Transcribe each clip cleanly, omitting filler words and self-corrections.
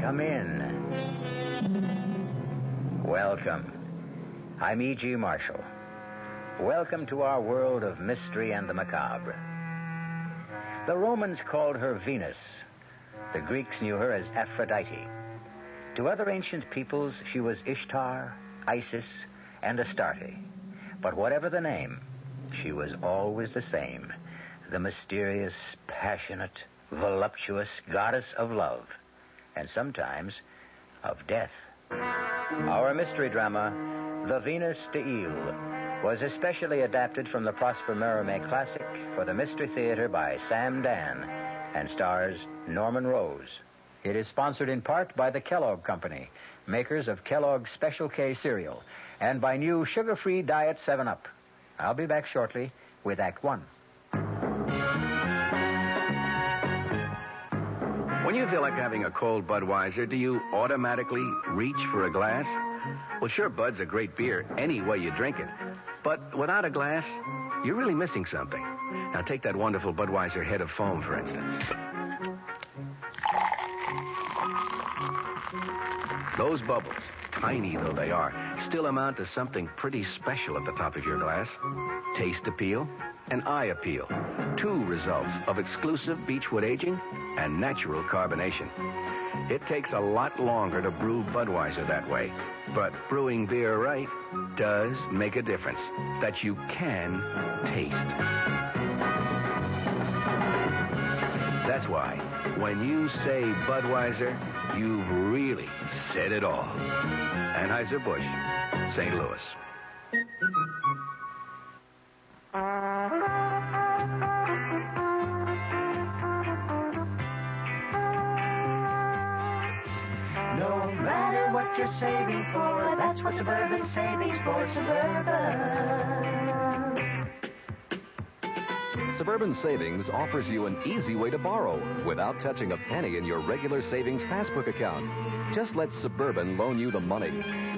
Come in. Welcome. I'm E.G. Marshall. Welcome to our world of mystery and the macabre. The Romans called her Venus. The Greeks knew her as Aphrodite. To other ancient peoples, she was Ishtar, Isis, and Astarte. But whatever the name, she was always the same. The mysterious, passionate, voluptuous goddess of love. And sometimes of death. Our mystery drama, The Venus d'Ille, was especially adapted from the Prosper Mérimée classic for the Mystery Theater by Sam Dan and stars Norman Rose. It is sponsored in part by the Kellogg Company, makers of Kellogg's Special K cereal, and by new sugar-free Diet 7-Up. I'll be back shortly with Act One. When you feel like having a cold Budweiser, do you automatically reach for a glass? Well, sure, Bud's a great beer any way you drink it. But without a glass, you're really missing something. Now, take that wonderful Budweiser head of foam, for instance. Those bubbles, tiny though they are, still amount to something pretty special at the top of your glass. Taste appeal and eye appeal. Two results of exclusive beechwood aging and natural carbonation. It takes a lot longer to brew Budweiser that way, but brewing beer right does make a difference that you can taste. That's why, when you say Budweiser, you've really said it all. Anheuser-Busch, St. Louis. No matter what you're saving for, that's what Suburban Savings for Suburban. Suburban Savings offers you an easy way to borrow without touching a penny in your regular savings passbook account. Just let Suburban loan you the money.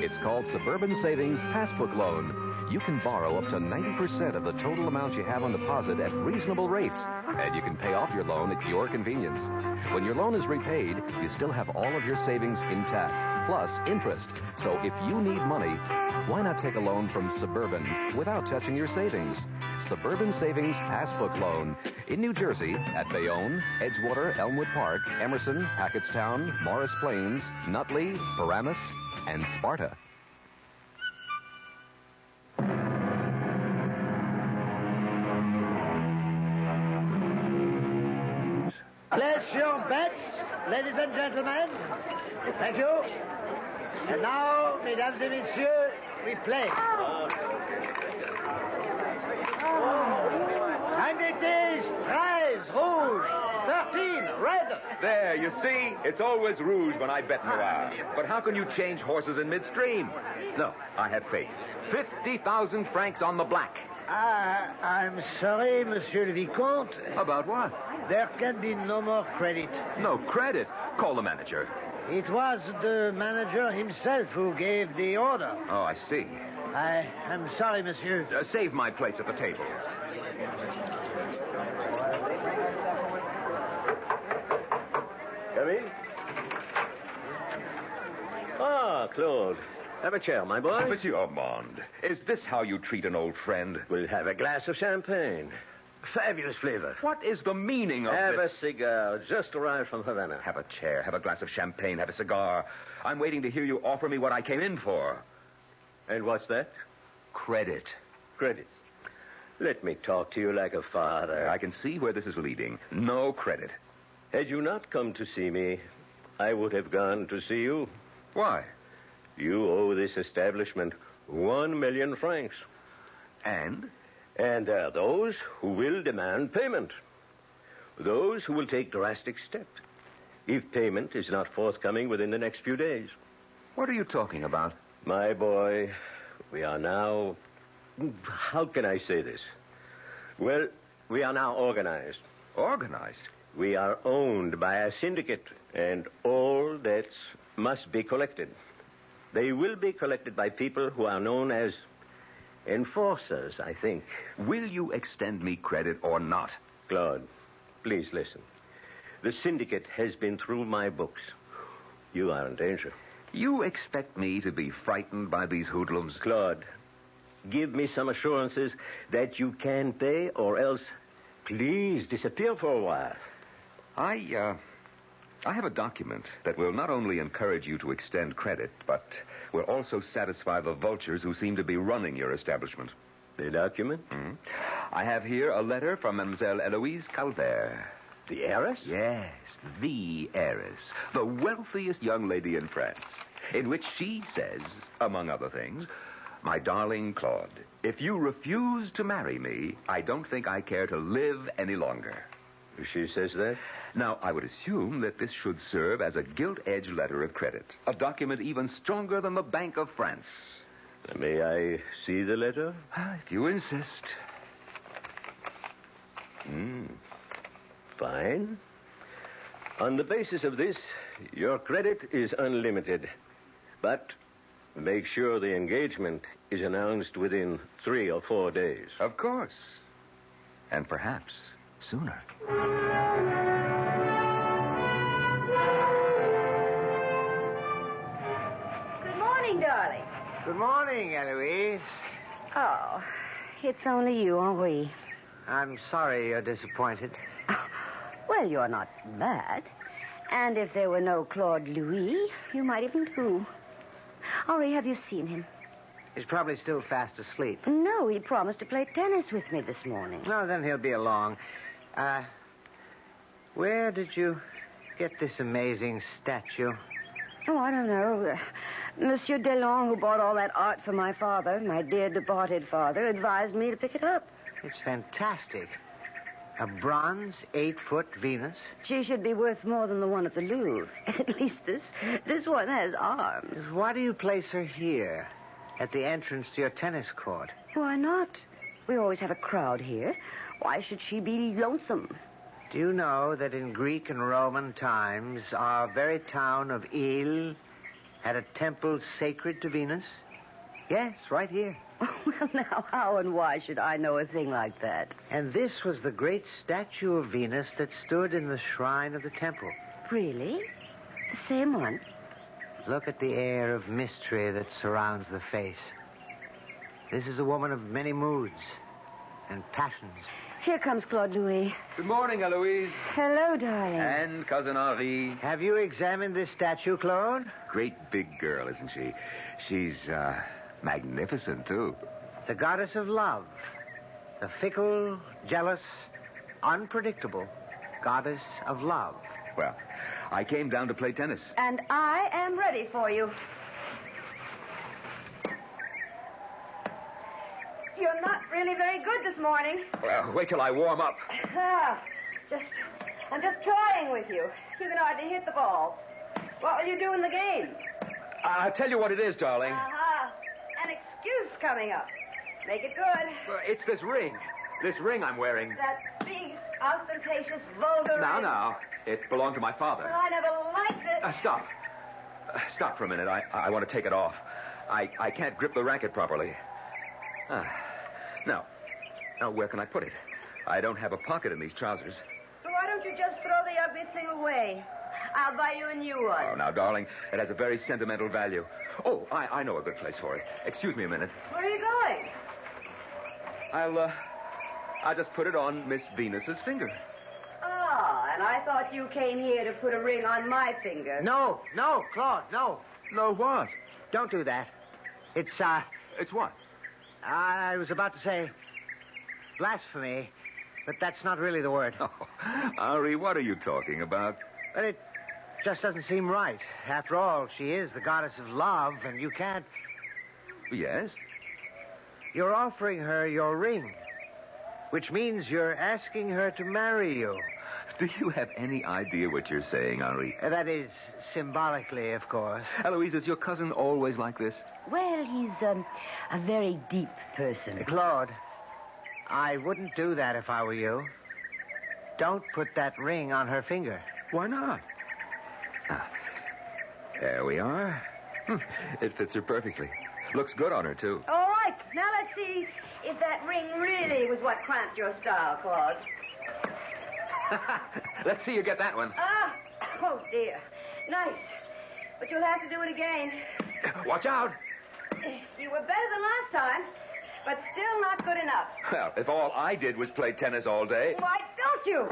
It's called Suburban Savings Passbook Loan. You can borrow up to 90% of the total amount you have on deposit at reasonable rates, and you can pay off your loan at your convenience. When your loan is repaid, you still have all of your savings intact, plus interest. So if you need money, why not take a loan from Suburban without touching your savings? Suburban Savings Passbook Loan in New Jersey at Bayonne, Edgewater, Elmwood Park, Emerson, Hackettstown, Morris Plains, Nutley, Paramus, and Sparta. Place your bets, ladies and gentlemen. Thank you. And now, mesdames et messieurs, we play. And it is 13, rouge, 13, red. There, you see? It's always rouge when I bet noir. But how can you change horses in midstream? No, I have faith. 50,000 francs on the black. I'm sorry, Monsieur le Vicomte. About what? There can be no more credit. No credit? Call the manager. It was the manager himself who gave the order. Oh, I see. I'm sorry, monsieur. Save my place at the table. Come in. Ah, Claude. Have a chair, my boy. Monsieur Armand, is this how you treat an old friend? We'll have a glass of champagne. Fabulous flavor. What is the meaning of Have this? a cigar. Just arrived from Havana. Have a chair, have a glass of champagne, have a cigar. I'm waiting to hear you offer me what I came in for. And what's that? Credit. Credit. Let me talk to you like a father. I can see where this is leading. No credit. Had you not come to see me, I would have gone to see you. Why? You owe this establishment 1 million francs. And? And there are those who will demand payment. Those who will take drastic steps if payment is not forthcoming within the next few days. What are you talking about? My boy, we are now... How can I say this? Well, we are now organized. Organized? We are owned by a syndicate, and all debts must be collected. They will be collected by people who are known as enforcers, I think. Will you extend me credit or not? Claude, please listen. The syndicate has been through my books. You are in danger. You expect me to be frightened by these hoodlums? Claude, give me some assurances that you can pay, or else please disappear for a while. I have a document that will not only encourage you to extend credit, but will also satisfy the vultures who seem to be running your establishment. The document? Mm-hmm. I have here a letter from Mademoiselle Eloise Calvert. The heiress? Yes, the heiress, the wealthiest young lady in France, in which she says, among other things, "My darling Claude, if you refuse to marry me, I don't think I care to live any longer." She says that? Now, I would assume that this should serve as a gilt-edged letter of credit, a document even stronger than the Bank of France. May I see the letter? If you insist. Fine. On the basis of this, your credit is unlimited. But make sure the engagement is announced within 3 or 4 days. Of course. And perhaps sooner. Good morning, darling. Good morning, Eloise. Oh, it's only you, Henri. I'm sorry you're disappointed. Well, you're not bad. And if there were no Claude Louis, you might even do. Henri, have you seen him? He's probably still fast asleep. No, he promised to play tennis with me this morning. No, then he'll be along. Where did you get this amazing statue? Oh, I don't know. Monsieur Delon, who bought all that art for my father, my dear departed father, advised me to pick it up. It's fantastic. A bronze 8-foot Venus. She should be worth more than the one at the Louvre. At least this one has arms. Why do you place her here, at the entrance to your tennis court? Why not? We always have a crowd here. Why should she be lonesome? Do you know that in Greek and Roman times, our very town of Ile had a temple sacred to Venus? Yes, right here. Well, now, how and why should I know a thing like that? And this was the great statue of Venus that stood in the shrine of the temple. Really? The same one? Look at the air of mystery that surrounds the face. This is a woman of many moods and passions. Here comes Claude Louis. Good morning, Eloise. Hello, darling. And Cousin Henri. Have you examined this statue, Claude? Great big girl, isn't she? She's, magnificent, too. The goddess of love. The fickle, jealous, unpredictable goddess of love. Well, I came down to play tennis. And I am ready for you. You're not really very good this morning. Well, wait till I warm up. I'm just toying with you. You can hardly hit the ball. What will you do in the game? I'll tell you what it is, darling. An excuse coming up. Make it good. Well, it's this ring. This ring I'm wearing. That big, ostentatious, vulgar ring. Now. It belonged to my father. Well, I never liked it. Stop. Stop for a minute. I want to take it off. I can't grip the racket properly. Now, where can I put it? I don't have a pocket in these trousers. So why don't you just throw the ugly thing away? I'll buy you a new one. Oh, now, darling, it has a very sentimental value. Oh, I know a good place for it. Excuse me a minute. Where are you going? I'll just put it on Miss Venus's finger. And I thought you came here to put a ring on my finger. No, Claude, no. No, what? Don't do that. It's what? I was about to say blasphemy, but that's not really the word. Oh, Henri, what are you talking about? But it just doesn't seem right. After all, she is the goddess of love, and you can't... Yes? You're offering her your ring, which means you're asking her to marry you. Do you have any idea what you're saying, Henri? That is, symbolically, of course. Eloise, is your cousin always like this? Well, he's a very deep person. Claude, I wouldn't do that if I were you. Don't put that ring on her finger. Why not? There we are. It fits her perfectly. Looks good on her, too. All right. Now let's see if that ring really was what cramped your style, Claude. Let's see you get that one. Oh, dear. Nice. but you'll have to do it again. Watch out. You were better than last time, but still not good enough. Well, if all I did was play tennis all day. Why don't you?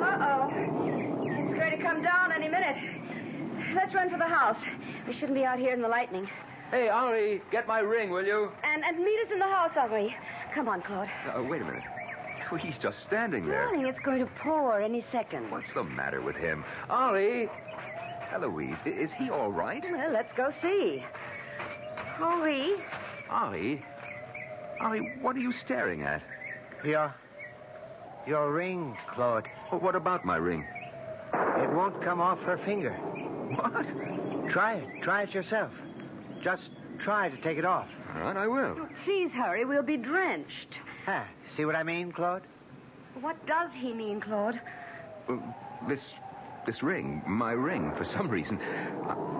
Uh-oh. It's going to come down any minute. Let's run for the house. We shouldn't be out here in the lightning. Hey, Henri, get my ring, will you? And meet us in the house, Henri. Come on, Claude. Wait a minute. Oh, he's just standing there. Darling, it's going to pour any second. What's the matter with him? Henri! Eloise, is he all right? Well, let's go see. Henri? Henri? Henri, what are you staring at? Your ring, Claude. Well, what about my ring? It won't come off her finger. What? Try it. Try it yourself. Just try to take it off. All right, I will. Please hurry. We'll be drenched. See what I mean, Claude? What does he mean, Claude? This ring, my ring, for some reason,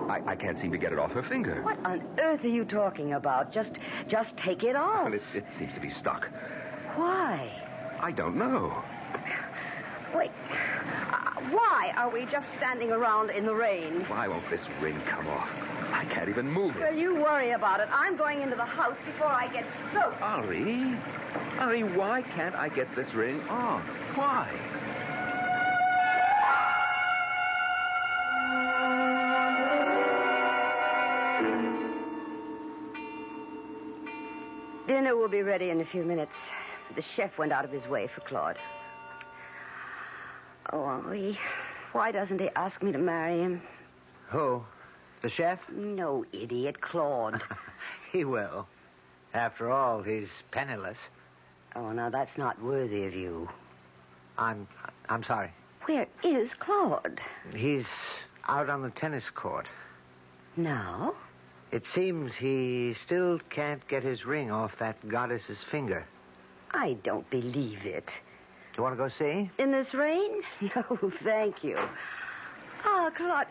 I can't seem to get it off her finger. What on earth are you talking about? Just take it off. Well, it seems to be stuck. Why? I don't know. Wait. Why are we just standing around in the rain? Why won't this ring come off? I can't even move it. Well, you worry about it. I'm going into the house before I get soaked. Henri, why can't I get this ring off? Why? Dinner will be ready in a few minutes. The chef went out of his way for Claude. Oh, Henri, why doesn't he ask me to marry him? Who? The chef? No, idiot, Claude. He will. After all, he's penniless. Oh, now that's not worthy of you. I'm sorry. Where is Claude? He's out on the tennis court. Now? It seems he still can't get his ring off that goddess's finger. I don't believe it. Do you want to go see? In this rain? No, thank you. Oh, Claude.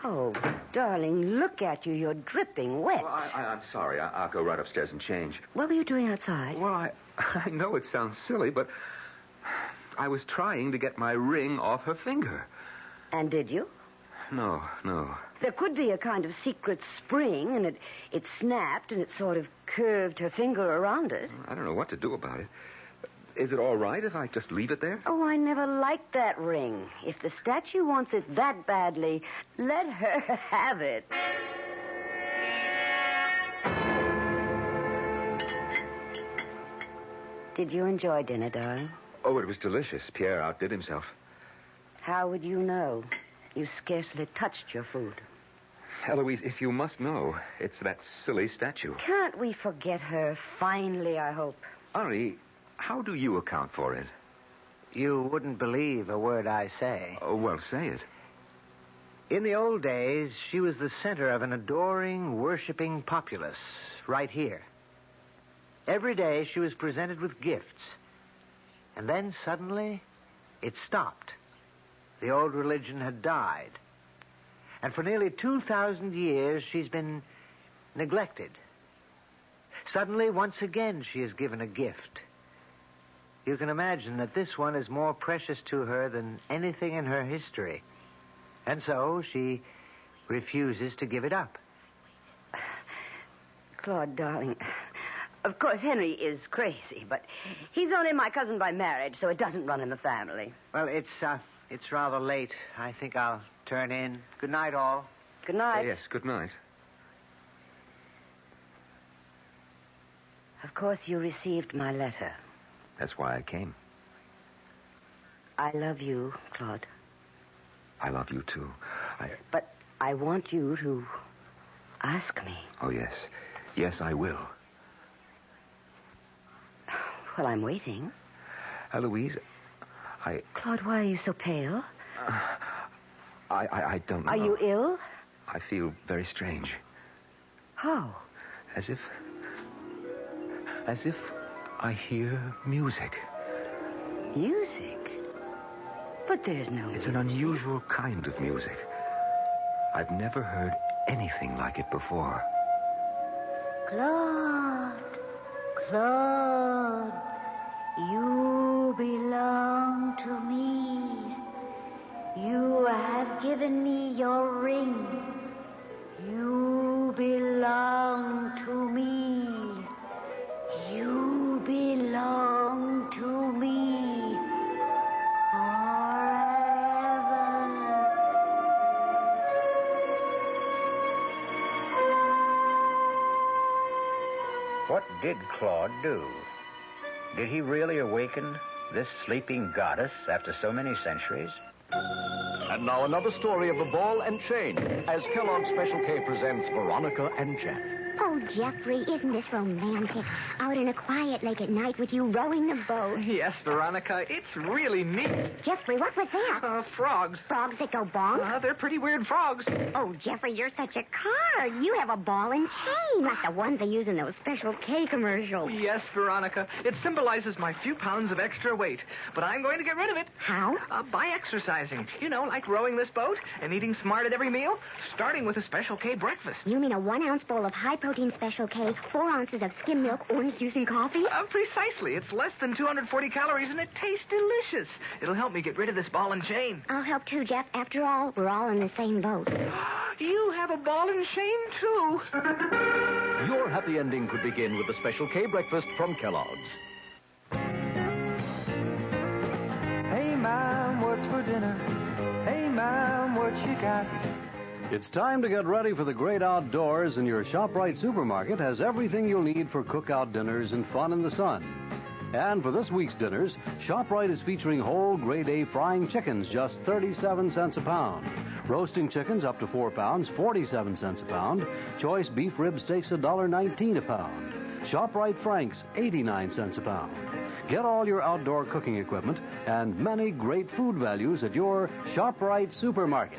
Oh, darling, look at you. You're dripping wet. Well, I'm sorry. I'll go right upstairs and change. What were you doing outside? Well, I know it sounds silly, but I was trying to get my ring off her finger. And did you? No. There could be a kind of secret spring, and it snapped, and it sort of curved her finger around it. I don't know what to do about it. Is it all right if I just leave it there? Oh, I never liked that ring. If the statue wants it that badly, let her have it. Did you enjoy dinner, darling? Oh, it was delicious. Pierre outdid himself. How would you know? You scarcely touched your food. Eloise, if you must know, it's that silly statue. Can't we forget her finally, I hope? Henri, how do you account for it? You wouldn't believe a word I say. Oh, well, say it. In the old days, she was the center of an adoring, worshiping populace right here. Every day she was presented with gifts. And then suddenly, it stopped. The old religion had died. And for nearly 2,000 years, she's been neglected. Suddenly, once again, she is given a gift. You can imagine that this one is more precious to her than anything in her history. And so she refuses to give it up. Claude, darling, of course, Henry is crazy, but he's only my cousin by marriage, so it doesn't run in the family. Well, it's rather late. I think I'll turn in. Good night, all. Good night. Yes, good night. Of course, you received my letter. That's why I came. I love you, Claude. I love you, too. But I want you to ask me. Oh, yes. Yes, I will. Well, I'm waiting. Eloise, Claude, why are you so pale? I don't know. Are you ill? I feel very strange. How? As if I hear music. Music? But there's no... It's an unusual kind of music. I've never heard anything like it before. Claude, Claude, you belong to me. You have given me your ring. You belong to me. You belong to me forever. What did Claude do? Did he really awaken this sleeping goddess after so many centuries? And now another story of the ball and chain as Kellogg's Special K presents Veronica and Jeff. Oh, Jeffrey, isn't this romantic? Out in a quiet lake at night with you rowing the boat. Yes, Veronica, it's really neat. Jeffrey, what was that? Frogs. Frogs that go bonk? They're pretty weird frogs. Oh, Jeffrey, you're such a card. You have a ball and chain, like the ones they use in those Special K commercials. Yes, Veronica. It symbolizes my few pounds of extra weight. But I'm going to get rid of it. How? By exercising. You know, like rowing this boat and eating smart at every meal, starting with a Special K breakfast. You mean a 1 ounce bowl of high-protein Special K, 4 ounces of skim milk, orange juice, and coffee? Precisely. It's less than 240 calories, and it tastes delicious. It'll help me get rid of this ball and chain. I'll help too, Jeff. After all, we're all in the same boat. You have a ball and chain, too. Your happy ending could begin with the Special K breakfast from Kellogg's. Hey, Mom, what's for dinner? Hey, Mom, what you got? It's time to get ready for the great outdoors, and your ShopRite supermarket has everything you'll need for cookout dinners and fun in the sun. And for this week's dinners, ShopRite is featuring whole grade A frying chickens, just 37 cents a pound. Roasting chickens up to 4 pounds, 47 cents a pound. Choice beef rib steaks, $1.19 a pound. ShopRite Franks, 89 cents a pound. Get all your outdoor cooking equipment and many great food values at your ShopRite supermarket.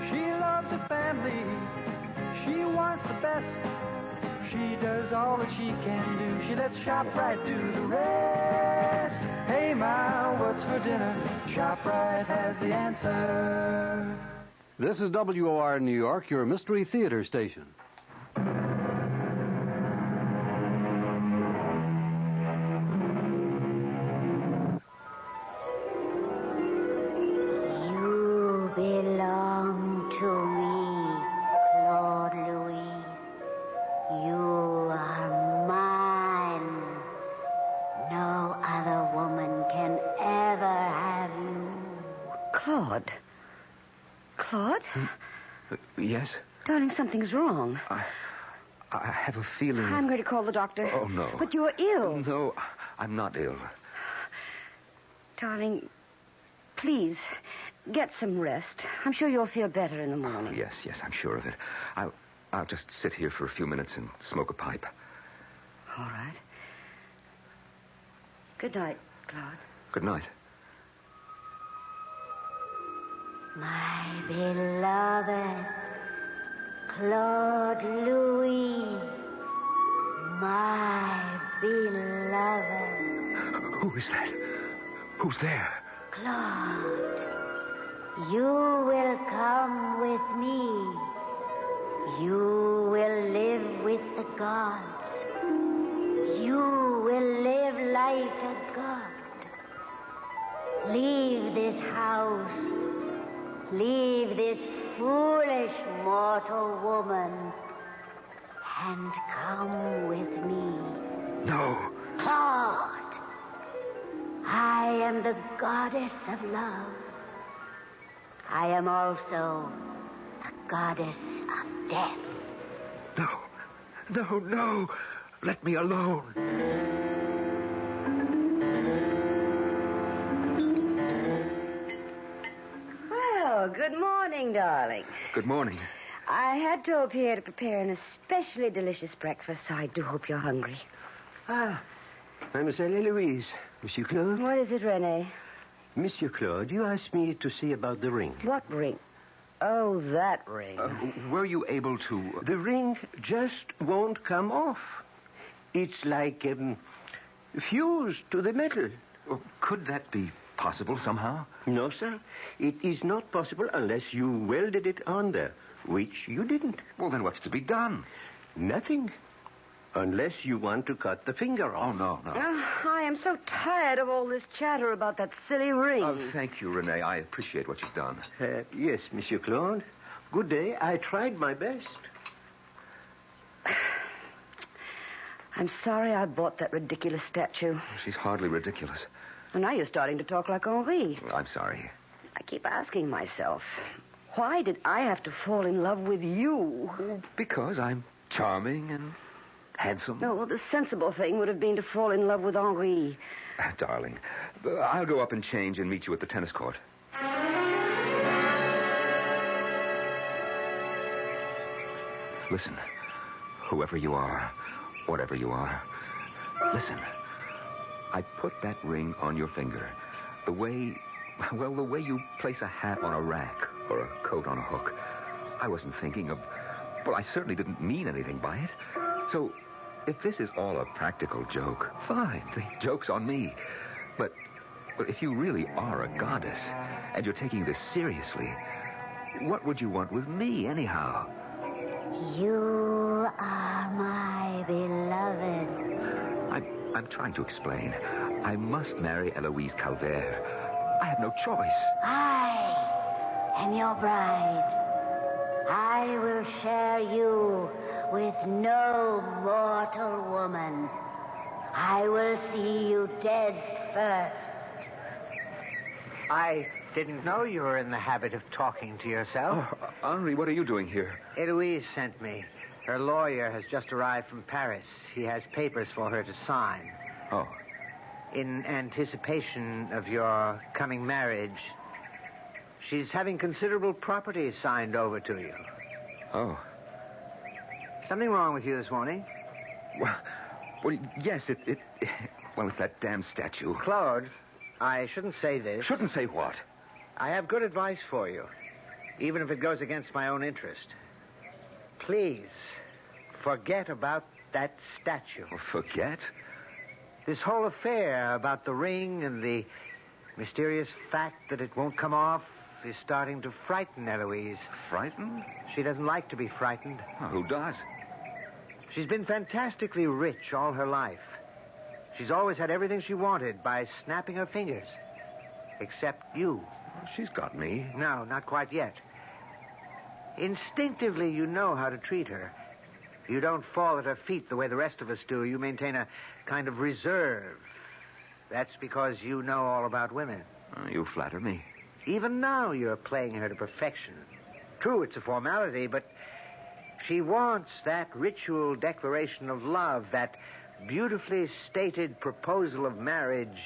She loves her family. She wants the best. She does all that she can do. She lets ShopRite do the rest. Hey, Ma, what's for dinner? ShopRite has the answer. This is WOR New York, your Mystery Theater station. You belong to me, Claude Louis. You are mine. No other woman can ever have you. Claude? Claude? Yes? Darling, something's wrong. I have a feeling... I'm going to call the doctor. Oh, no. But you're ill. No, I'm not ill. Darling, please, get some rest. I'm sure you'll feel better in the morning. Yes, I'm sure of it. I'll just sit here for a few minutes and smoke a pipe. All right. Good night, Claude. Good night. My beloved Claude Louis. My beloved. Who is that? Who's there? Claude, you will come with me. You will live with the gods. You will live like a god. Leave this house. Leave this foolish mortal woman and come with me. No. Claude, I am the goddess of love. I am also the goddess of death. No. Let me alone. Well, good morning, darling. Good morning. I had to appear to prepare an especially delicious breakfast, so I do hope you're hungry. Mademoiselle Eloise. Monsieur Claude? What is it, René? Monsieur Claude, you asked me to see about the ring. What ring? Oh, that ring. Were you able to... The ring just won't come off. It's like fused to the metal. Could that be possible somehow? No, sir. It is not possible unless you welded it on there, which you didn't. Well, then what's to be done? Nothing. Unless you want to cut the finger off. Oh, no. I am so tired of all this chatter about that silly ring. Oh, thank you, Renee. I appreciate what you've done. Yes, Monsieur Claude. Good day. I tried my best. I'm sorry I bought that ridiculous statue. She's hardly ridiculous. And now you're starting to talk like Henri. I'm sorry. I keep asking myself, why did I have to fall in love with you? Because I'm charming and handsome. No, well, the sensible thing would have been to fall in love with Henri. Darling, I'll go up and change and meet you at the tennis court. Listen, whoever you are, whatever you are, listen. I put that ring on your finger the way you place a hat on a rack or a coat on a hook. I wasn't thinking of... Well, I certainly didn't mean anything by it. So, if this is all a practical joke, fine. The joke's on me. But if you really are a goddess and you're taking this seriously, what would you want with me, anyhow? You are my beloved. I'm trying to explain. I must marry Eloise Calvert. I have no choice. I am your bride. I will share you with no mortal woman. I will see you dead first. I didn't know you were in the habit of talking to yourself. Oh, Henri, what are you doing here? Eloise sent me. Her lawyer has just arrived from Paris. He has papers for her to sign. Oh. In anticipation of your coming marriage, she's having considerable property signed over to you. Oh. Something wrong with you this morning? Well, yes, well, it's that damn statue. Claude, I shouldn't say this. Shouldn't say what? I have good advice for you, even if it goes against my own interest. Please, forget about that statue. Well, forget? This whole affair about the ring and the mysterious fact that it won't come off is starting to frighten Eloise. Frightened? She doesn't like to be frightened. Well, who does? She's been fantastically rich all her life. She's always had everything she wanted by snapping her fingers. Except you. Well, she's got me. No, not quite yet. Instinctively, you know how to treat her. You don't fall at her feet the way the rest of us do. You maintain a kind of reserve. That's because you know all about women. You flatter me. Even now, you're playing her to perfection. True, it's a formality, but she wants that ritual declaration of love, that beautifully stated proposal of marriage,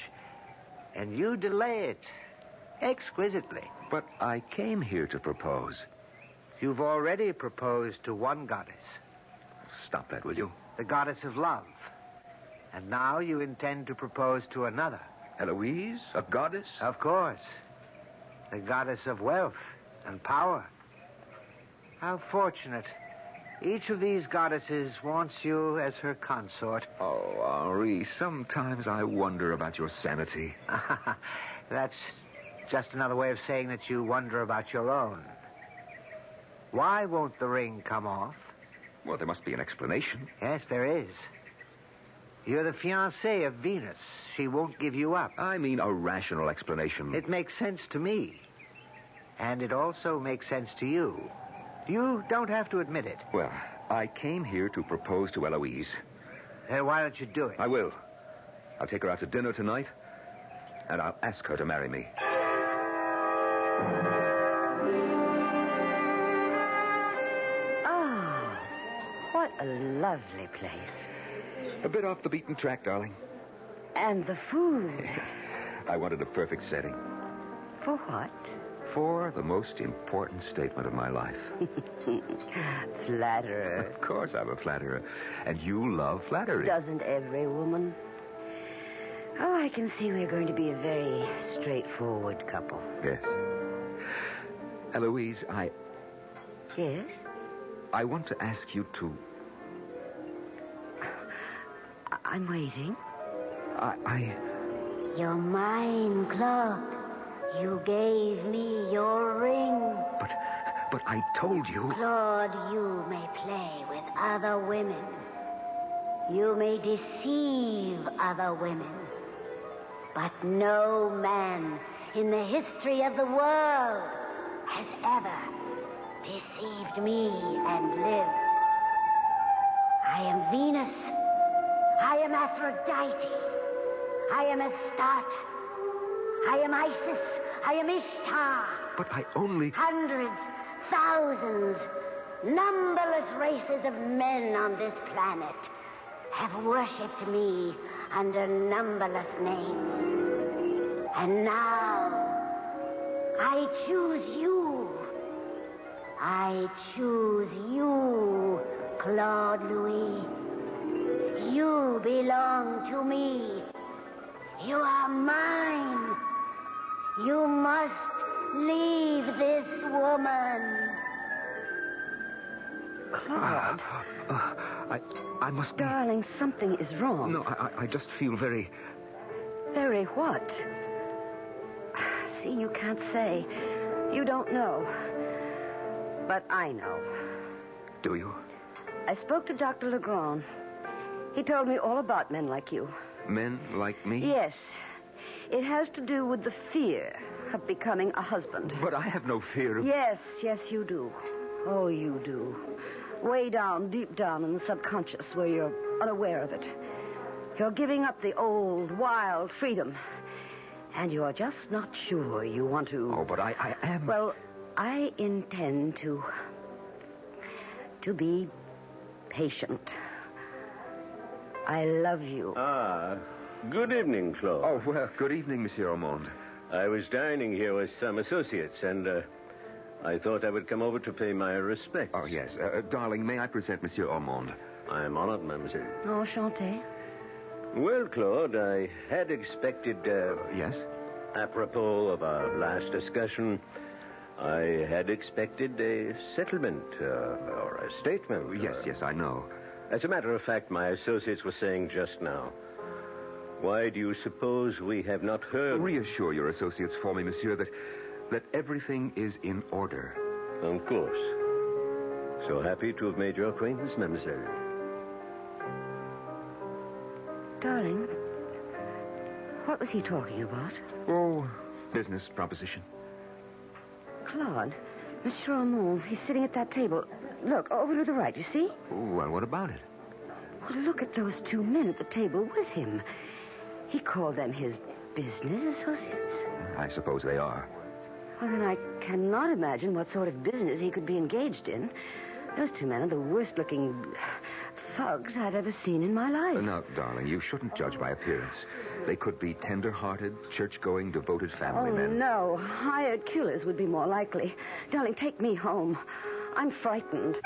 and you delay it exquisitely. But I came here to propose. You've already proposed to one goddess. Stop that, will you? The goddess of love. And now you intend to propose to another. Eloise? A goddess? Of course. The goddess of wealth and power. How fortunate. Each of these goddesses wants you as her consort. Oh, Henri, sometimes I wonder about your sanity. That's just another way of saying that you wonder about your own. Why won't the ring come off? Well, there must be an explanation. Yes, there is. You're the fiancé of Venus. She won't give you up. I mean a rational explanation. It makes sense to me. And it also makes sense to you. You don't have to admit it. Well, I came here to propose to Eloise. Why don't you do it? I will. I'll take her out to dinner tonight, and I'll ask her to marry me. Oh, what a lovely place. A bit off the beaten track, darling. And the food. I wanted a perfect setting. For what? For the most important statement of my life. Flatterer. Of course I'm a flatterer. And you love flattery. Doesn't every woman? Oh, I can see we're going to be a very straightforward couple. Yes. Eloise, Yes? I want to ask you to... I'm waiting. You're mine, Claude. You gave me your ring. But I told you... Claude, you may play with other women. You may deceive other women, but no man in the history of the world has ever deceived me and lived. I am Venus. I am Aphrodite. I am Astarte. I am Isis. I am Ishtar. But I only... Hundreds, thousands, numberless races of men on this planet have worshipped me under numberless names. And now, I choose you. I choose you, Claude Louis. You belong to me. You are mine. You must leave this woman. Claude. I must be... Darling, something is wrong. No, I just feel very... Very what? See, you can't say. You don't know. But I know. Do you? I spoke to Dr. Legrand. He told me all about men like you. Men like me? Yes. It has to do with the fear of becoming a husband. But I have no fear of... Yes, you do. Oh, you do. Way down, deep down in the subconscious where you're unaware of it. You're giving up the old, wild freedom. And you're just not sure you want to... Oh, but I am... Well, I intend to be patient. I love you. Good evening, Claude. Oh, well, good evening, Monsieur Ormond. I was dining here with some associates, and I thought I would come over to pay my respects. Oh, yes. Darling, may I present Monsieur Ormond? I am honored, mademoiselle. Enchanté. Well, Claude, I had expected... Yes? Apropos of our last discussion, I had expected a settlement or a statement. Yes, I know. As a matter of fact, my associates were saying just now, why do you suppose we have not heard... Reassure your associates for me, monsieur, that everything is in order. Of course. So happy to have made your acquaintance, mademoiselle. Darling, what was he talking about? Oh, business proposition. Claude, Monsieur Ormond, he's sitting at that table. Look, over to the right, you see? Well, what about it? Well, look at those two men at the table with him. He called them his business associates. I suppose they are. Well, then I cannot imagine what sort of business he could be engaged in. Those two men are the worst-looking thugs I've ever seen in my life. Now, darling, you shouldn't judge by appearance. They could be tender-hearted, church-going, devoted family men. Oh, no. Hired killers would be more likely. Darling, take me home. I'm frightened.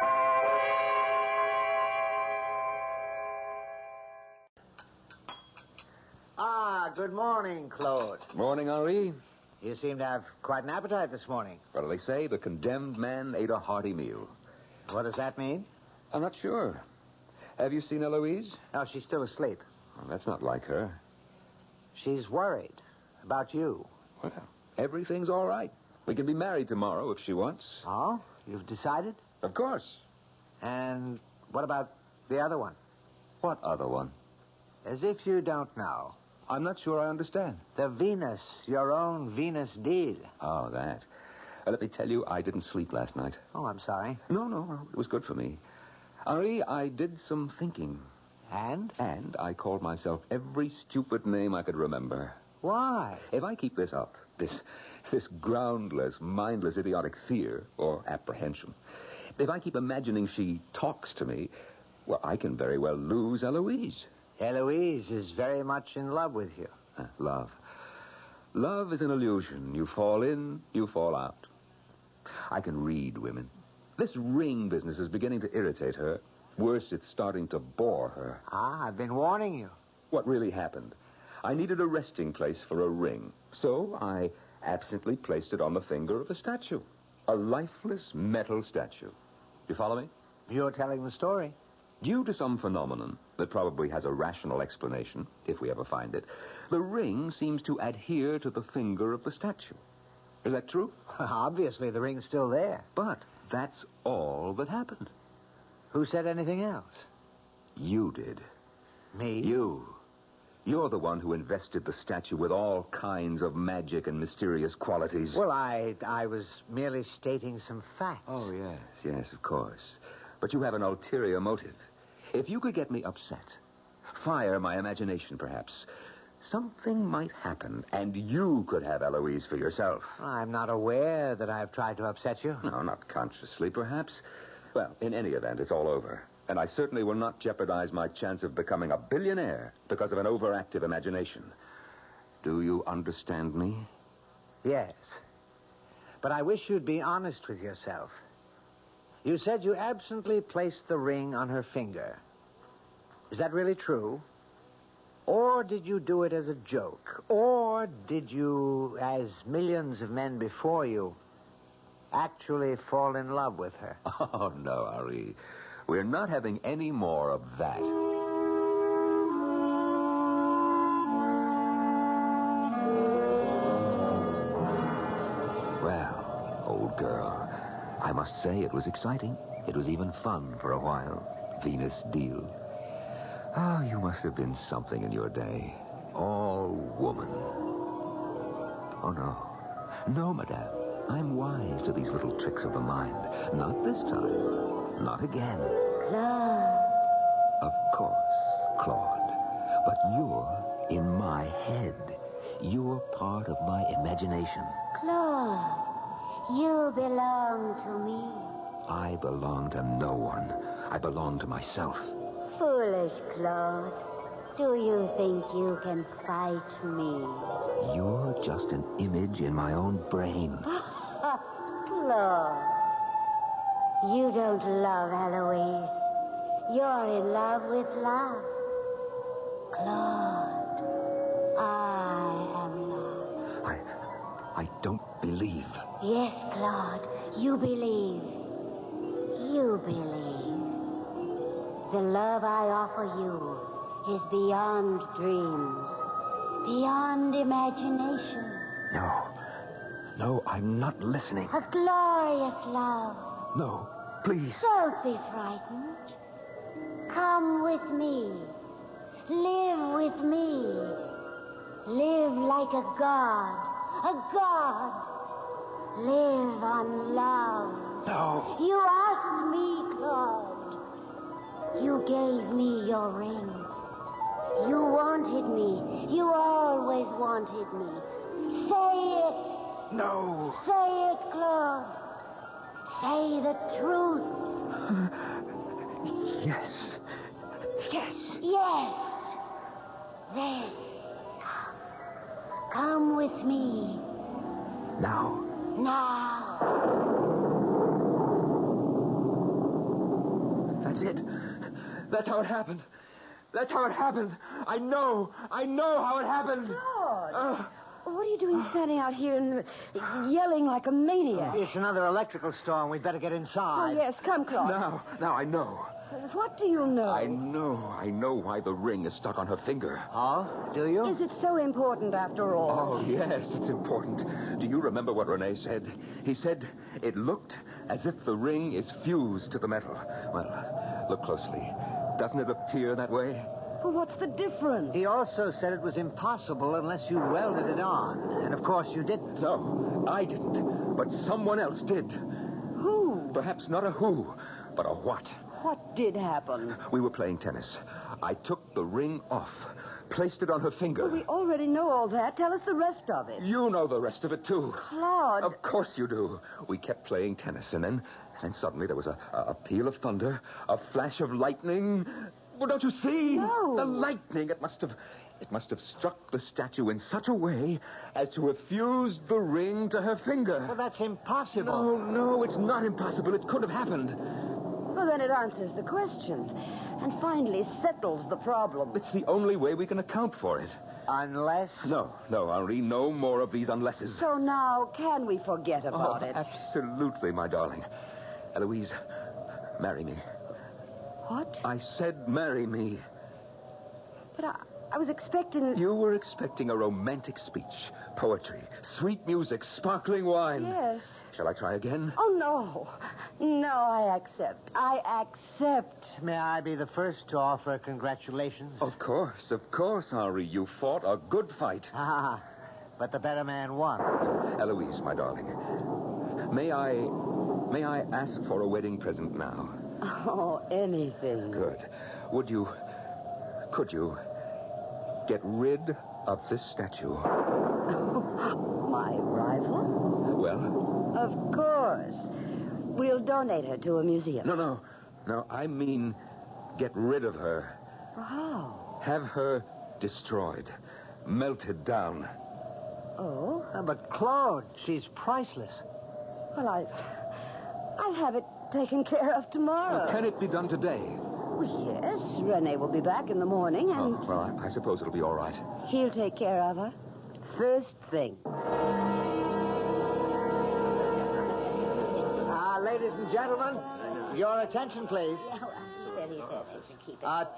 Good morning, Claude. Morning, Henri. You seem to have quite an appetite this morning. What do they say? The condemned man ate a hearty meal. What does that mean? I'm not sure. Have you seen Eloise? Oh, she's still asleep. Well, that's not like her. She's worried about you. Well, everything's all right. We can be married tomorrow if she wants. Oh? You've decided? Of course. And what about the other one? What other one? As if you don't know. I'm not sure I understand. The Venus, your own Venus deal. Oh, that. Let me tell you, I didn't sleep last night. Oh, I'm sorry. No, it was good for me. Henri, I did some thinking. And? And I called myself every stupid name I could remember. Why? If I keep this up, this groundless, mindless, idiotic fear or apprehension, if I keep imagining she talks to me, well, I can very well lose Eloise. Eloise is very much in love with you. Love. Love is an illusion. You fall in, you fall out. I can read women. This ring business is beginning to irritate her. Worse, it's starting to bore her. I've been warning you. What really happened? I needed a resting place for a ring. So I absently placed it on the finger of a statue. A lifeless metal statue. You follow me? You're telling the story. Due to some phenomenon that probably has a rational explanation, if we ever find it, the ring seems to adhere to the finger of the statue. Is that true? Obviously, the ring's still there. But that's all that happened. Who said anything else? You did. Me? You're the one who invested the statue with all kinds of magic and mysterious qualities. Well, I was merely stating some facts. Oh, yes, of course. But you have an ulterior motive. If you could get me upset, fire my imagination, perhaps, something might happen, and you could have Eloise for yourself. I'm not aware that I've tried to upset you. No, not consciously, perhaps. Well, in any event, it's all over. And I certainly will not jeopardize my chance of becoming a billionaire because of an overactive imagination. Do you understand me? Yes. But I wish you'd be honest with yourself. You said you absently placed the ring on her finger. Is that really true? Or did you do it as a joke? Or did you, as millions of men before you, actually fall in love with her? Oh, no, Ari. We're not having any more of that. Well, old girl, I must say it was exciting. It was even fun for a while. Venus deal. Oh, you must have been something in your day. All woman. Oh, no. No, madame. I'm wise to these little tricks of the mind. Not this time. Not again. Claude. Of course, Claude. But you're in my head. You're part of my imagination. Claude, you belong to me. I belong to no one. I belong to myself. Foolish Claude. Do you think you can fight me? You're just an image in my own brain. Claude. You don't love Eloise. You're in love with love. Claude, I am love. I don't believe. Yes, Claude, you believe. You believe. The love I offer you is beyond dreams, beyond imagination. No, I'm not listening. A glorious love. No, please. Don't be frightened. Come with me. Live with me. Live like a god. A god. Live on love. No. You asked me, Claude. You gave me your ring. You wanted me. You always wanted me. Say it. No. Say it, Claude. Say the truth. Yes. Yes. Then, come with me. Now. That's it. That's how it happened. I know how it happened. Claude. What are you doing standing out here and yelling like a maniac? It's another electrical storm. We'd better get inside. Oh, yes. Come, Claude. Now I know. What do you know? I know why the ring is stuck on her finger. Oh, do you? Is it so important after all? Oh, yes, it's important. Do you remember what Rene said? He said it looked as if the ring is fused to the metal. Well, look closely. Doesn't it appear that way? Well, what's the difference? He also said it was impossible unless you welded it on. And, of course, you didn't. No, I didn't. But someone else did. Who? Perhaps not a who, but a what. What did happen? We were playing tennis. I took the ring off, placed it on her finger. Well, we already know all that. Tell us the rest of it. You know the rest of it, too. Claude. Of course you do. We kept playing tennis, and then suddenly there was a peal of thunder, a flash of lightning. Well, don't you see? No. The lightning. It must have struck the statue in such a way as to have fused the ring to her finger. Well, that's impossible. No, it's not impossible. It could have happened. Well, then it answers the question and finally settles the problem. It's the only way we can account for it. Unless? No, Henri, no more of these unlesses. So now, can we forget about it? Absolutely, my darling. Eloise, marry me. What? I said marry me. But I was expecting... You were expecting a romantic speech, poetry, sweet music, sparkling wine. Yes. Shall I try again? Oh, no. No, I accept. I accept. May I be the first to offer congratulations? Of course, Henri. You fought a good fight. But the better man won. Eloise, my darling, may I ask for a wedding present now? Oh, anything. Good. Could you get rid of this statue? My rival? Well? Of course. We'll donate her to a museum. No, I mean get rid of her. How? Have her destroyed, melted down. Oh? But Claude, she's priceless. Well, I'll have it taken care of tomorrow. Well, can it be done today? Well, yes. Renee will be back in the morning, and... Oh, well, I suppose it'll be all right. He'll take care of her. First thing. Ladies and gentlemen, your attention, please.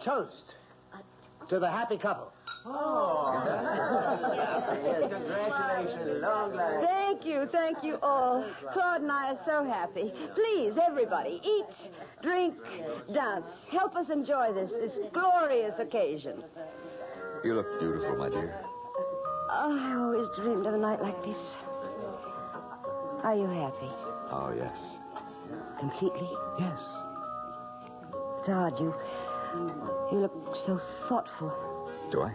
Toast to the happy couple. Congratulations. Long life. Thank you all. Claude and I are so happy. Please, everybody, eat, drink, dance. Help us enjoy this glorious occasion. You look beautiful, my dear. Oh, I always dreamed of a night like this. Are you happy? Oh, yes. Completely? Yes. It's odd, you look so thoughtful. Do I?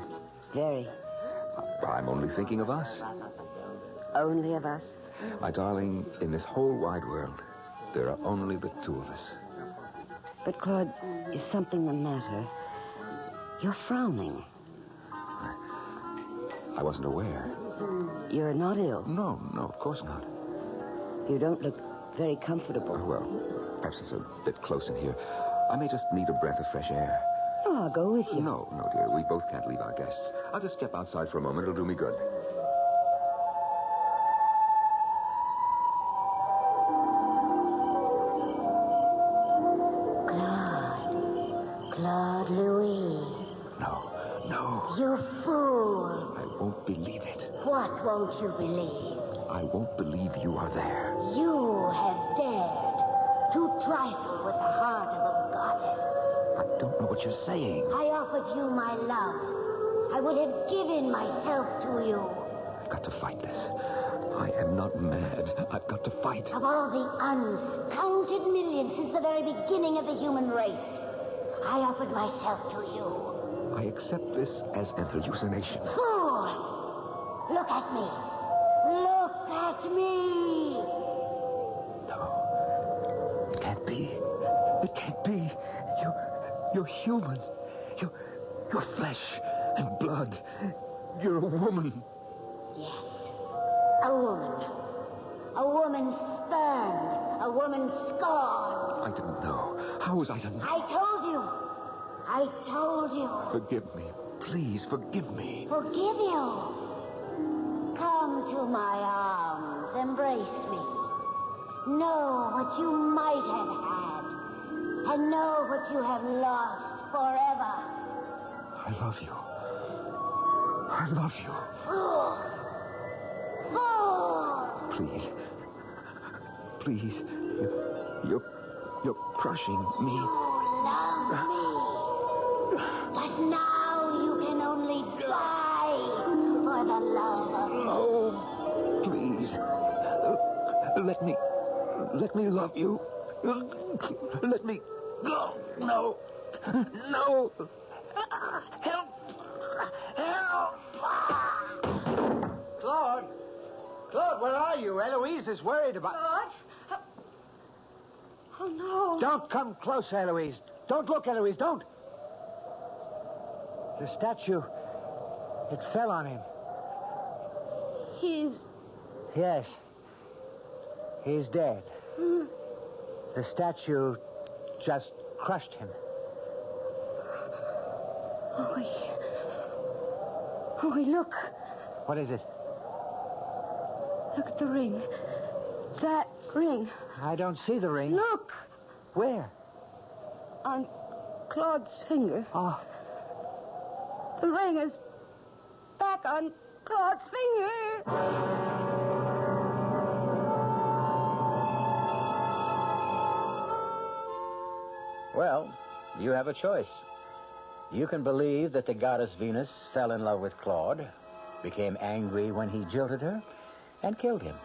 Very. I'm only thinking of us. Only of us? My darling, in this whole wide world, there are only the two of us. But, Claude, is something the matter? You're frowning. I wasn't aware. You're not ill? No, of course not. You don't look very comfortable. Well, perhaps it's a bit close in here. I may just need a breath of fresh air. Oh, I'll go with you. No, dear. We both can't leave our guests. I'll just step outside for a moment. It'll do me good. Claude Louis. No. You fool. I won't believe it. What won't you believe? I won't believe you are there. You have dared to trifle with the heart of a goddess. I don't know what you're saying. I offered you my love. I would have given myself to you. I've got to fight this. I am not mad. I've got to fight. Of all the uncounted millions since the very beginning of the human race, I offered myself to you. I accept this as an hallucination. Fool! Look at me. Look at me. No. It can't be. It can't be. You're human. You're flesh and blood. You're a woman. Yes. A woman. A woman spurned. A woman scorned. I didn't know. How was I to know? I told you. Forgive me. Please, forgive me. Forgive you? Come to my arms. Embrace me. Know what you might have had. And know what you have lost forever. I love you. I love you. Fool! Please. You're crushing me. You love me. But now you can only die for the love of me. Oh, please. Let me love you. Let me go. No. Help. Claude, where are you? Eloise is worried about... Claude? Oh, no. Don't come close, Eloise. Don't look, Eloise, don't. The statue, it fell on him. Yes. He's dead. The statue just crushed him. Oh, look. What is it? Look at the ring. That ring. I don't see the ring. Look. Where? On Claude's finger. Oh. The ring is back on Claude's finger. Well, you have a choice. You can believe that the goddess Venus fell in love with Claude, became angry when he jilted her, and killed him.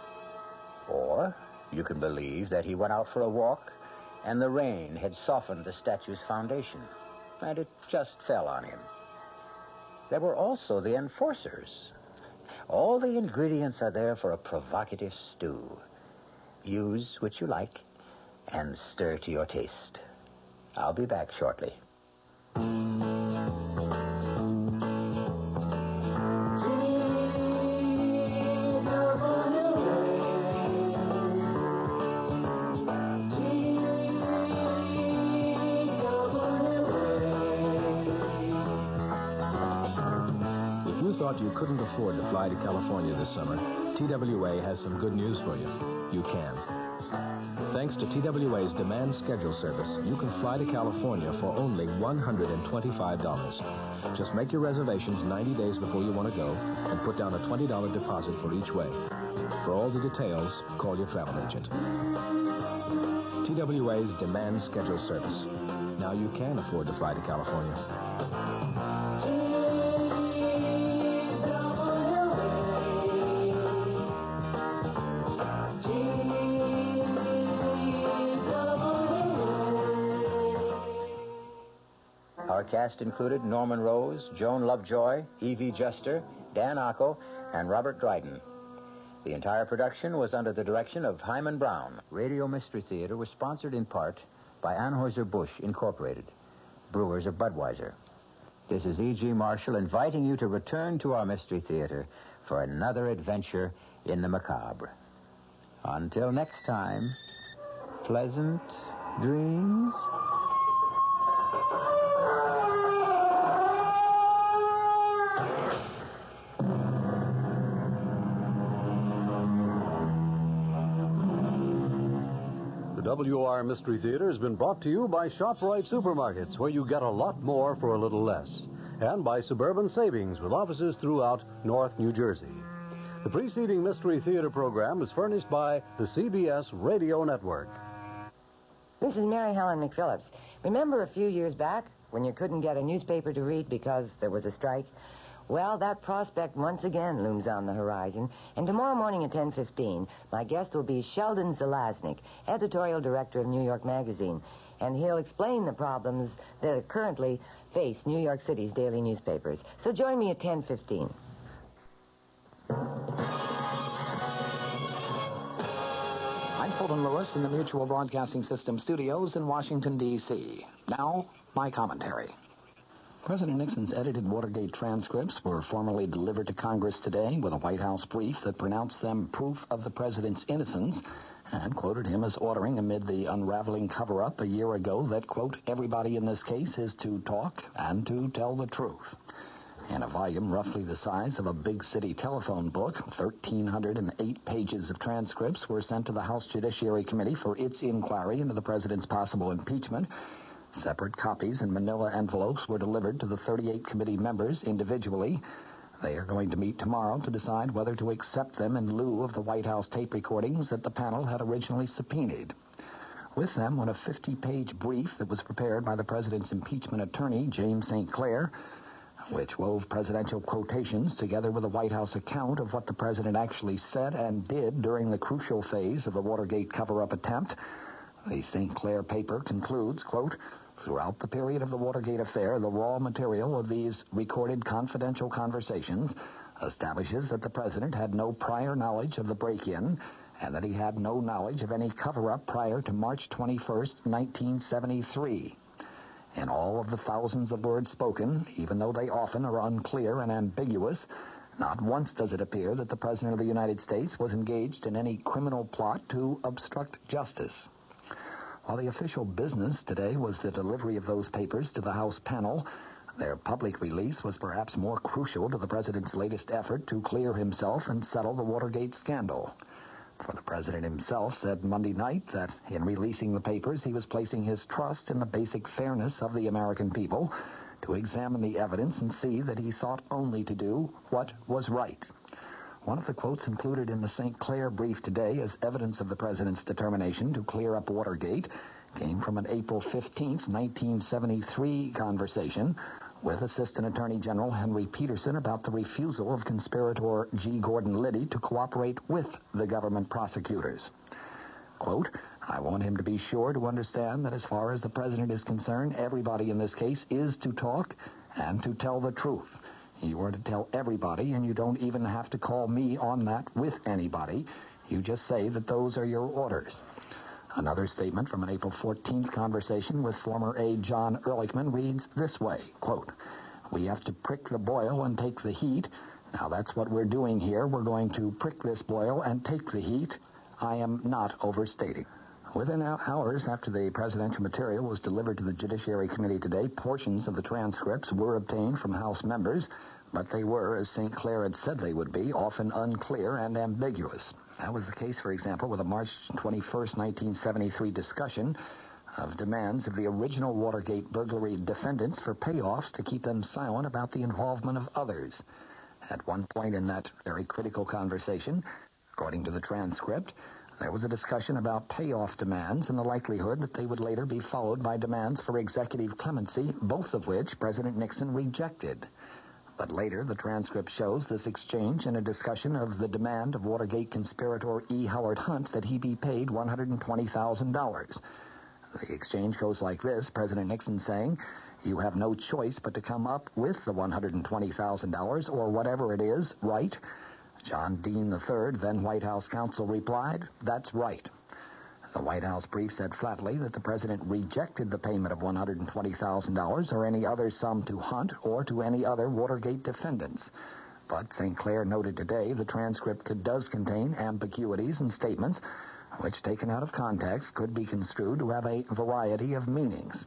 Or you can believe that he went out for a walk, and the rain had softened the statue's foundation, and it just fell on him. There were also the enforcers. All the ingredients are there for a provocative stew. Use which you like, and stir to your taste. I'll be back shortly. Thought you couldn't afford to fly to California this summer, TWA has some good news for you. You can. Thanks to TWA's demand schedule service, you can fly to California for only $125. Just make your reservations 90 days before you want to go and put down a $20 deposit for each way. For all the details, call your travel agent. TWA's demand schedule service. Now you can afford to fly to California. Our cast included Norman Rose, Joan Lovejoy, Evie Juster, Dan Ocko, and Robert Dryden. The entire production was under the direction of Hyman Brown. Radio Mystery Theater was sponsored in part by Anheuser-Busch Incorporated, brewers of Budweiser. This is E.G. Marshall inviting you to return to our Mystery Theater for another adventure in the macabre. Until next time, pleasant dreams. WR Mystery Theater has been brought to you by ShopRite Supermarkets, where you get a lot more for a little less, and by Suburban Savings, with offices throughout North New Jersey. The preceding Mystery Theater program is furnished by the CBS Radio Network. This is Mary Helen McPhillips. Remember a few years back when you couldn't get a newspaper to read because there was a strike? Well, that prospect once again looms on the horizon. And tomorrow morning at 10:15, my guest will be Sheldon Zelaznik, editorial director of New York Magazine. And he'll explain the problems that currently face New York City's daily newspapers. So join me at 10:15. I'm Fulton Lewis in the Mutual Broadcasting System studios in Washington, D.C. Now, my commentary. President Nixon's edited Watergate transcripts were formally delivered to Congress today with a White House brief that pronounced them proof of the president's innocence and quoted him as ordering amid the unraveling cover-up a year ago that, quote, everybody in this case is to talk and to tell the truth. In a volume roughly the size of a big city telephone book, 1,308 pages of transcripts were sent to the House Judiciary Committee for its inquiry into the president's possible impeachment. Separate copies in manila envelopes were delivered to the 38 committee members individually. They are going to meet tomorrow to decide whether to accept them in lieu of the White House tape recordings that the panel had originally subpoenaed. With them went a 50-page brief that was prepared by the president's impeachment attorney, James St. Clair, which wove presidential quotations together with a White House account of what the president actually said and did during the crucial phase of the Watergate cover-up attempt. The St. Clair paper concludes, quote, throughout the period of the Watergate affair, the raw material of these recorded confidential conversations establishes that the president had no prior knowledge of the break-in and that he had no knowledge of any cover-up prior to March 21st, 1973. In all of the thousands of words spoken, even though they often are unclear and ambiguous, not once does it appear that the President of the United States was engaged in any criminal plot to obstruct justice. While the official business today was the delivery of those papers to the House panel, their public release was perhaps more crucial to the president's latest effort to clear himself and settle the Watergate scandal. For the president himself said Monday night that in releasing the papers, he was placing his trust in the basic fairness of the American people to examine the evidence and see that he sought only to do what was right. One of the quotes included in the St. Clair brief today as evidence of the president's determination to clear up Watergate came from an April 15th, 1973 conversation with Assistant Attorney General Henry Peterson about the refusal of conspirator G. Gordon Liddy to cooperate with the government prosecutors. Quote, I want him to be sure to understand that as far as the president is concerned, everybody in this case is to talk and to tell the truth. You are to tell everybody, and you don't even have to call me on that with anybody. You just say that those are your orders. Another statement from an April 14th conversation with former aide John Ehrlichman reads this way, quote, we have to prick the boil and take the heat. Now that's what we're doing here. We're going to prick this boil and take the heat. I am not overstating. Within hours after the presidential material was delivered to the Judiciary Committee today, portions of the transcripts were obtained from House members, but they were, as St. Clair had said they would be, often unclear and ambiguous. That was the case, for example, with a March 21st, 1973 discussion of demands of the original Watergate burglary defendants for payoffs to keep them silent about the involvement of others. At one point in that very critical conversation, according to the transcript, there was a discussion about payoff demands and the likelihood that they would later be followed by demands for executive clemency, both of which President Nixon rejected. But later, the transcript shows this exchange in a discussion of the demand of Watergate conspirator E. Howard Hunt that he be paid $120,000. The exchange goes like this, President Nixon saying, you have no choice but to come up with the $120,000 or whatever it is, right? John Dean III, then White House counsel, replied, that's right. The White House brief said flatly that the president rejected the payment of $120,000 or any other sum to Hunt or to any other Watergate defendants. But St. Clair noted today the transcript does contain ambiguities and statements which, taken out of context, could be construed to have a variety of meanings.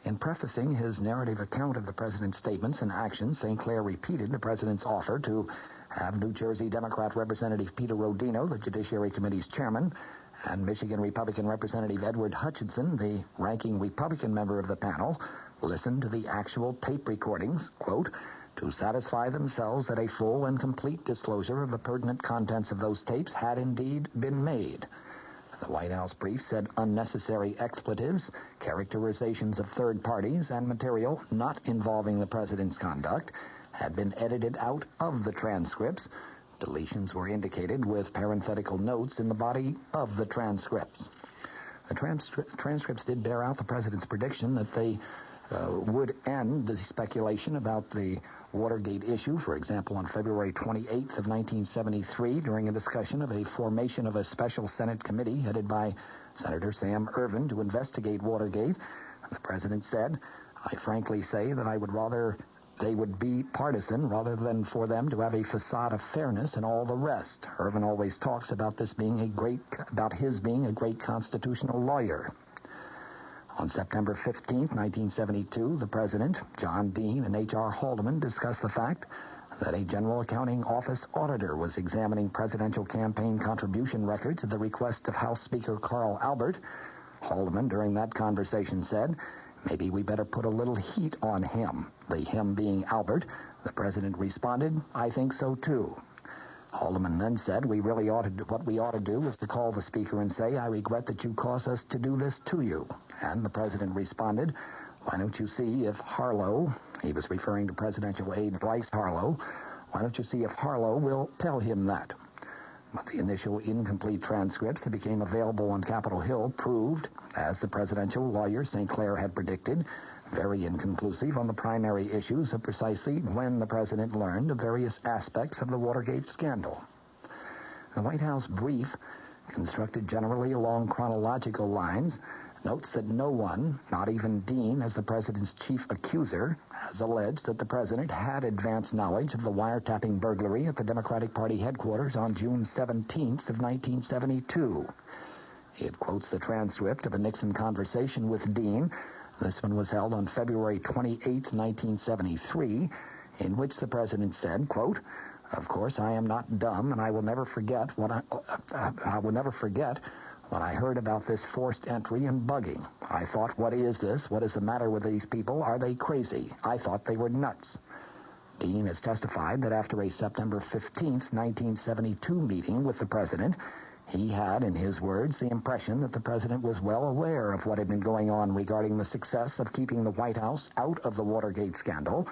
In prefacing his narrative account of the president's statements and actions, St. Clair repeated the president's offer to have New Jersey Democrat Representative Peter Rodino, the Judiciary Committee's chairman, and Michigan Republican Representative Edward Hutchinson, the ranking Republican member of the panel, listen to the actual tape recordings, quote, to satisfy themselves that a full and complete disclosure of the pertinent contents of those tapes had indeed been made. The White House brief said unnecessary expletives, characterizations of third parties, and material not involving the president's conduct had been edited out of the transcripts. Deletions were indicated with parenthetical notes in the body of the transcripts. The transcripts did bear out the president's prediction that they would end the speculation about the Watergate issue. For example, on February 28th of 1973, during a discussion of a formation of a special Senate committee headed by Senator Sam Ervin to investigate Watergate, the president said, I frankly say that I would rather they would be partisan rather than for them to have a facade of fairness and all the rest. Ervin always talks about his being a great constitutional lawyer. On September 15th, 1972, the president, John Dean, and H.R. Haldeman discussed the fact that a General Accounting Office auditor was examining presidential campaign contribution records at the request of House Speaker Carl Albert. Haldeman, during that conversation, said, maybe we better put a little heat on him. The him being Albert. The president responded, I think so too. Haldeman then said, what we ought to do is to call the speaker and say, I regret that you caused us to do this to you. And the president responded, why don't you see if Harlow, he was referring to presidential aide Bryce Harlow, why don't you see if Harlow will tell him that? But the initial incomplete transcripts that became available on Capitol Hill proved, as the presidential lawyer St. Clair had predicted, very inconclusive on the primary issues of precisely when the president learned of various aspects of the Watergate scandal. The White House brief, constructed generally along chronological lines, notes that no one, not even Dean as the president's chief accuser, has alleged that the president had advance knowledge of the wiretapping burglary at the Democratic Party headquarters on June 17th of 1972. It quotes the transcript of a Nixon conversation with Dean. This one was held on February 28, 1973, in which the president said, quote, of course, I am not dumb, and I will never forget When I heard about this forced entry and bugging, I thought, what is this? What is the matter with these people? Are they crazy? I thought they were nuts. Dean has testified that after a September 15th, 1972 meeting with the president, he had, in his words, the impression that the president was well aware of what had been going on regarding the success of keeping the White House out of the Watergate scandal.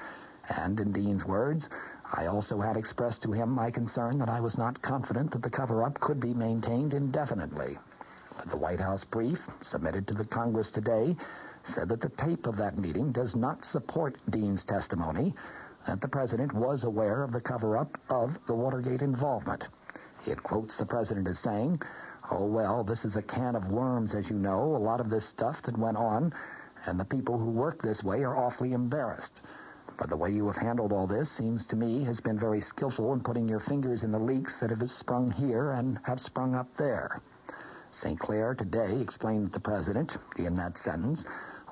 And, in Dean's words, I also had expressed to him my concern that I was not confident that the cover-up could be maintained indefinitely. The White House brief, submitted to the Congress today, said that the tape of that meeting does not support Dean's testimony, that the president was aware of the cover-up of the Watergate involvement. It quotes the president as saying, "Oh, well, this is a can of worms, as you know, a lot of this stuff that went on, and the people who work this way are awfully embarrassed. But the way you have handled all this seems to me has been very skillful in putting your fingers in the leaks that have sprung here and have sprung up there." St. Clair today explained that the president, in that sentence,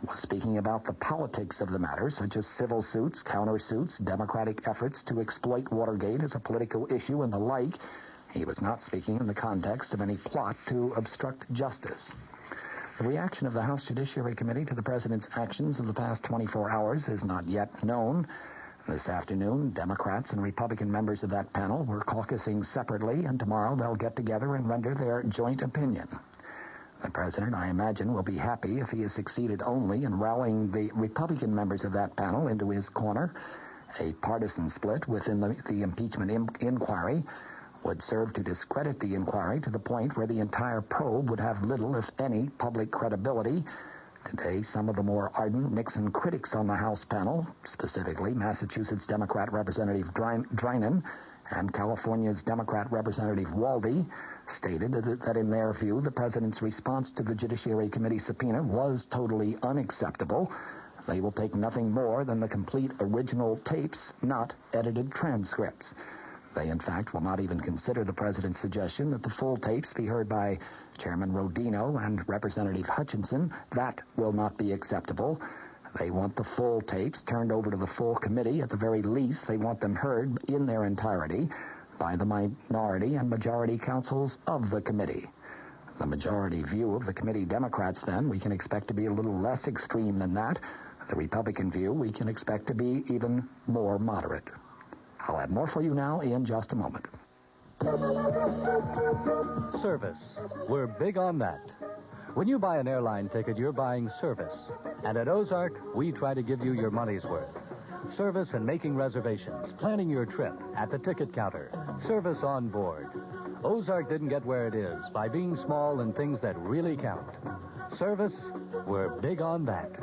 was speaking about the politics of the matter, such as civil suits, countersuits, Democratic efforts to exploit Watergate as a political issue, and the like. He was not speaking in the context of any plot to obstruct justice. The reaction of the House Judiciary Committee to the president's actions of the past 24 hours is not yet known. This afternoon, Democrats and Republican members of that panel were caucusing separately, and tomorrow they'll get together and render their joint opinion. The president, I imagine, will be happy if he has succeeded only in rallying the Republican members of that panel into his corner. A partisan split within the impeachment inquiry would serve to discredit the inquiry to the point where the entire probe would have little, if any, public credibility. Today, some of the more ardent Nixon critics on the House panel, specifically Massachusetts Democrat Representative Drinan and California's Democrat Representative Waldy, stated that in their view, the president's response to the Judiciary Committee subpoena was totally unacceptable. They will take nothing more than the complete original tapes, not edited transcripts. They, in fact, will not even consider the president's suggestion that the full tapes be heard by Chairman Rodino and Representative Hutchinson. That will not be acceptable. They want the full tapes turned over to the full committee. At the very least, they want them heard in their entirety by the minority and majority counsels of the committee. The majority view of the committee Democrats, then, we can expect to be a little less extreme than that. The Republican view, we can expect to be even more moderate. I'll have more for you now in just a moment. Service. We're big on that. When you buy an airline ticket, you're buying service. And at Ozark, we try to give you your money's worth. Service in making reservations, planning your trip, at the ticket counter, service on board. Ozark didn't get where it is by being small in things that really count. Service, we're big on that.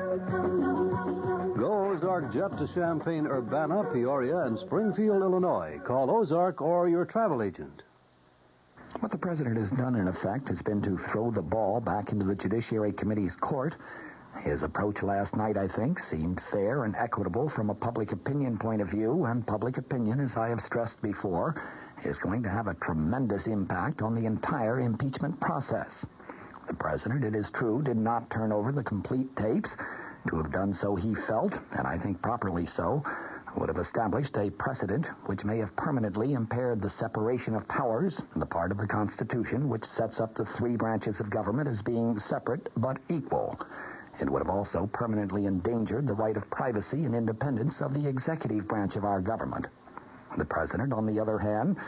Go Ozark Jet to Champaign, Urbana, Peoria, and Springfield, Illinois. Call Ozark or your travel agent. What the president has done, in effect, has been to throw the ball back into the Judiciary Committee's court. His approach last night, I think, seemed fair and equitable from a public opinion point of view, and public opinion, as I have stressed before, is going to have a tremendous impact on the entire impeachment process. The president, it is true, did not turn over the complete tapes. To have done so, he felt, and I think properly so, would have established a precedent which may have permanently impaired the separation of powers, the part of the Constitution which sets up the three branches of government as being separate but equal. It would have also permanently endangered the right of privacy and independence of the executive branch of our government. The president, on the other hand,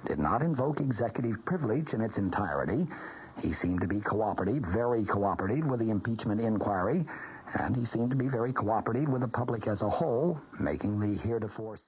did not invoke executive privilege in its entirety. He seemed to be cooperative, very cooperative with the impeachment inquiry, and he seemed to be very cooperative with the public as a whole, making the heretofore